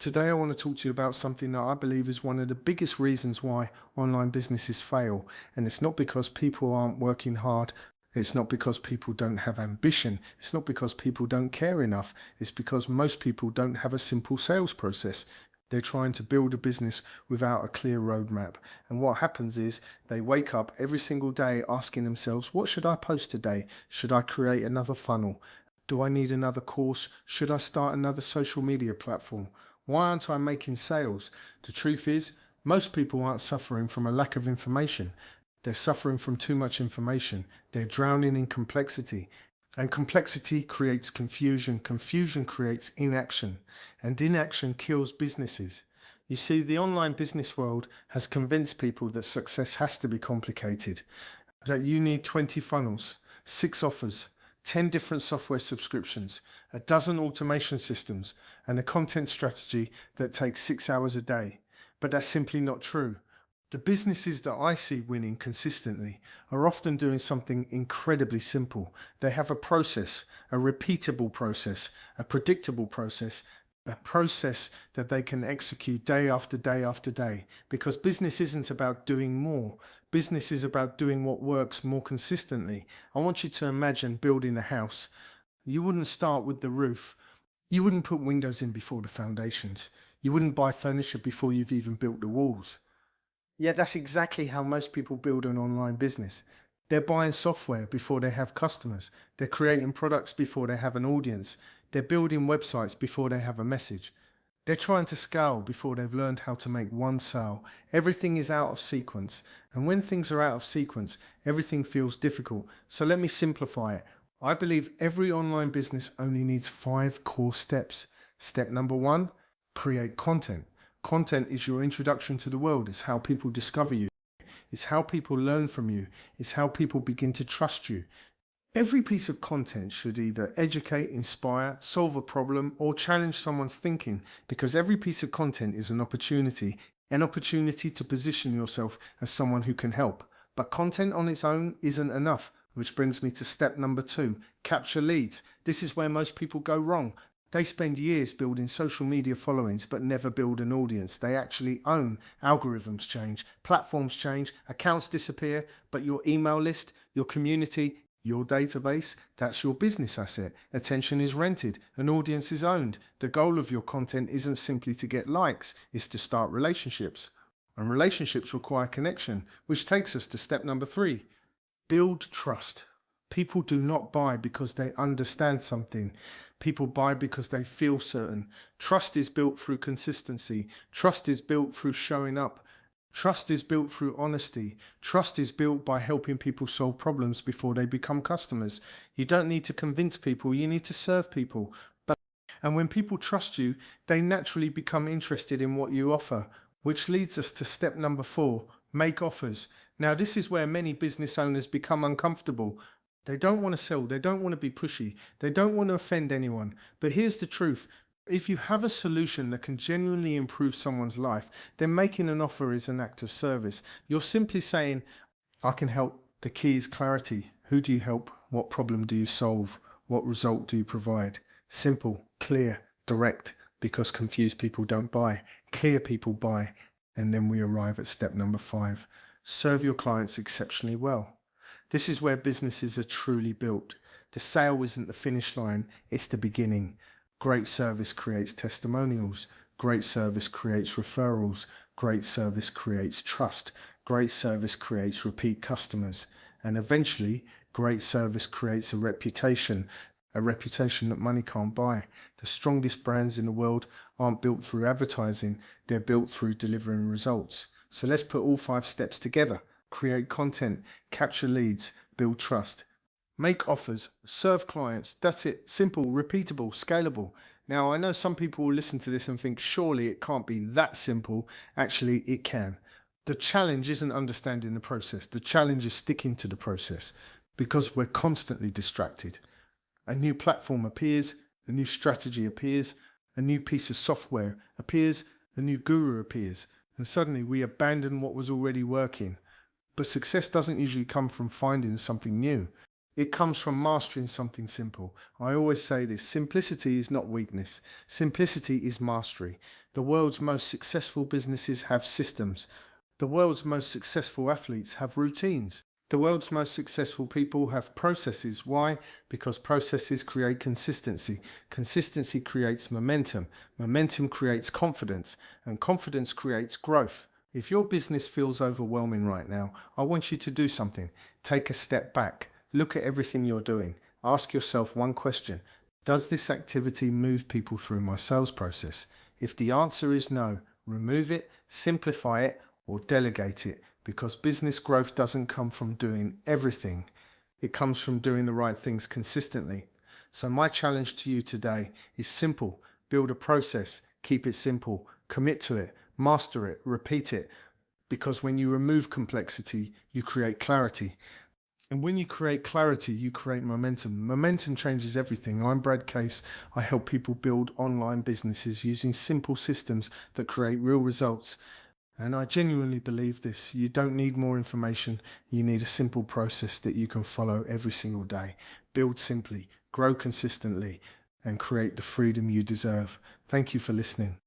Today I want to talk to you about something that I believe is one of the biggest reasons why online businesses fail. And it's not because people aren't working hard. It's not because people don't have ambition. It's not because people don't care enough. It's because most people don't have a simple sales process. They're trying to build a business without a clear roadmap. And what happens is they wake up every single day asking themselves, what should I post today? Should I create another funnel? Do I need another course? Should I start another social media platform? Why aren't I making sales? The truth is, most people aren't suffering from a lack of information. They're suffering from too much information. They're drowning in complexity. And complexity creates confusion. Confusion creates inaction. And inaction kills businesses. You see, the online business world has convinced people that success has to be complicated. That you need 20 funnels, 6 offers, 10 different software subscriptions, a dozen automation systems, and a content strategy that takes 6 hours a day. But that's simply not true. The businesses that I see winning consistently are often doing something incredibly simple. They have a process, a repeatable process, a predictable process, a process that they can execute day after day after day. Because business isn't about doing more. Business is about doing what works more consistently. I want you to imagine building a house. You wouldn't start with the roof. You wouldn't put windows in before the foundations. You wouldn't buy furniture before you've even built the walls. Yeah, that's exactly how most people build an online business. They're buying software before they have customers. They're creating products before they have an audience. They're building websites before they have a message. They're trying to scale before they've learned how to make one sale. Everything is out of sequence. And when things are out of sequence, everything feels difficult. So let me simplify it. I believe every online business only needs 5 core steps. Step number 1, create content. Content is your introduction to the world. It's how people discover you. It's how people learn from you. It's how people begin to trust you. Every piece of content should either educate, inspire, solve a problem, or challenge someone's thinking, because every piece of content is an opportunity to position yourself as someone who can help. But content on its own isn't enough, which brings me to step number 2, capture leads. This is where most people go wrong. They spend years building social media followings but never build an audience. They actually own. Algorithms change, platforms change, accounts disappear, but your email list, your community, your database, that's your business asset. Attention is rented, an audience is owned. The goal of your content isn't simply to get likes, it's to start relationships. And relationships require connection, which takes us to step number 3. Build trust. People do not buy because they understand something. People buy because they feel certain. Trust is built through consistency. Trust is built through showing up. Trust is built through honesty. Trust is built by helping people solve problems before they become customers. You don't need to convince people, you need to serve people. And when people trust you, they naturally become interested in what you offer, which leads us to step number 4, make offers. Now, this is where many business owners become uncomfortable. They don't want to sell, they don't want to be pushy, they don't want to offend anyone. But here's the truth. If you have a solution that can genuinely improve someone's life, then making an offer is an act of service. You're simply saying, I can help. The key is clarity. Who do you help? What problem do you solve? What result do you provide? Simple, clear, direct, because confused people don't buy. Clear people buy. And then we arrive at step number 5. Serve your clients exceptionally well. This is where businesses are truly built. The sale isn't the finish line, it's the beginning. Great service creates testimonials. Great service creates referrals. Great service creates trust. Great service creates repeat customers. And eventually, great service creates a reputation that money can't buy. The strongest brands in the world aren't built through advertising, they're built through delivering results. So let's put all 5 steps together. Create content, capture leads, build trust. Make offers, serve clients. That's it. Simple, repeatable, scalable. Now, I know some people will listen to this and think, surely it can't be that simple. Actually, it can. The challenge isn't understanding the process. The challenge is sticking to the process because we're constantly distracted. A new platform appears, a new strategy appears, a new piece of software appears, a new guru appears, and suddenly we abandon what was already working. But success doesn't usually come from finding something new. It comes from mastering something simple. I always say this: simplicity is not weakness, simplicity is mastery. The world's most successful businesses have systems. The world's most successful athletes have routines. The world's most successful people have processes. Why? Because processes create consistency. Consistency creates momentum. Momentum creates confidence. And confidence creates growth. If your business feels overwhelming right now, I want you to do something. Take a step back. Look at everything you're doing. Ask yourself one question: does this activity move people through my sales process? If the answer is no, remove it, simplify it, or delegate it, because business growth doesn't come from doing everything. It comes from doing the right things consistently. So my challenge to you today is simple. Build a process, keep it simple, commit to it, master it, repeat it, because when you remove complexity, you create clarity. And when you create clarity, you create momentum. Momentum changes everything. I'm Brad Case. I help people build online businesses using simple systems that create real results. And I genuinely believe this. You don't need more information. You need a simple process that you can follow every single day. Build simply, grow consistently, and create the freedom you deserve. Thank you for listening.